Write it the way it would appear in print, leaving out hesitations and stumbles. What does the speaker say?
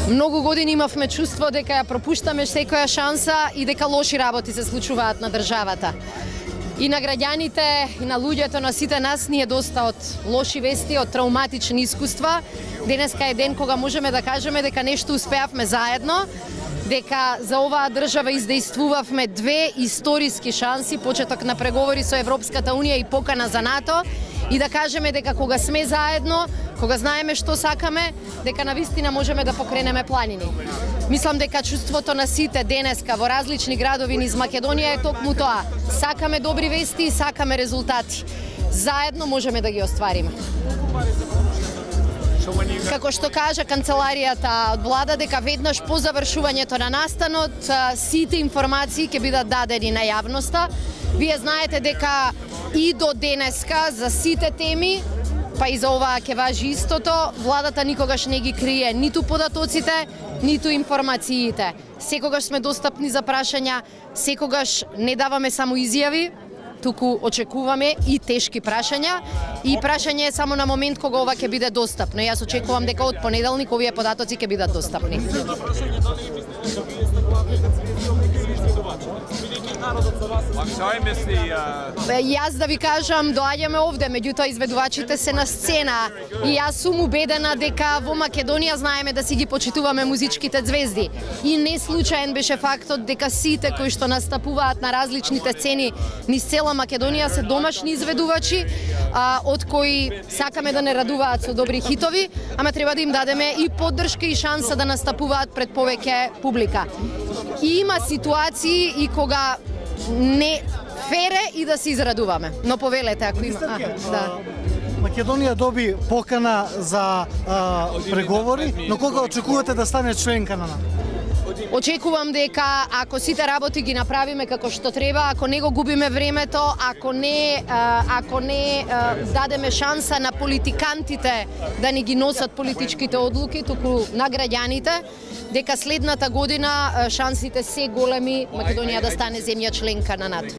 Многу години имавме чувство дека ја пропуштаме секоја шанса и дека лоши работи се случуваат на државата. И на граѓаните, и на луѓето, на сите нас ни е доста од лоши вести, од трауматични искуства. Денеска е ден кога можеме да кажеме дека нешто успеавме заедно, дека за оваа држава издействувавме две историски шанси, почеток на преговори со Европската Унија и покана за НАТО, и да кажеме дека кога сме заедно, кога знаеме што сакаме, дека навистина можеме да покренеме планини. Мислам дека чувството на сите денеска во различни градови низ Македонија е токму тоа. Сакаме добри вести и сакаме резултати. Заедно можеме да ги оствариме. Како што кажа канцеларијата од влада, дека веднаш по завршувањето на настанот сите информации ќе бидат дадени на јавноста. Вие знаете дека и до денеска за сите теми, па и за оваа ќе важи истото, владата никогаш не ги крие ниту податоците, ниту информациите. Секогаш сме достапни за прашања, секогаш не даваме само изјави, туку очекуваме и тешки прашања, и прашање е само на момент кога ова ќе биде достапно. Јас очекувам дека од понеделник овие податоци ќе бидат достапни. Јас да ви кажам, доаѓаме овде, меѓутоа изведувачите се на сцена и јас сум убедена дека во Македонија знаеме да си ги почитуваме музичките звезди. И не случаен беше фактот дека сите кои што настапуваат на различните сцени низ цела Македонија се домашни изведувачи, од кои сакаме да не радуваат со добри хитови, ама треба да им дадеме и поддршка и шанса да настапуваат пред повеќе публика. И има ситуации и кога не фере и да се израдуваме. Но повелете ако има. Да. Македонија доби покана за преговори, но кога очекувате да стане членка на НАТО? Очекувам дека ако сите работи ги направиме како што треба, ако не го губиме времето, ако не дадеме шанса на политикантите да ни ги носат политичките одлуки, туку на граѓаните, дека следната година шансите се големи Македонија да стане земја членка на НАТО.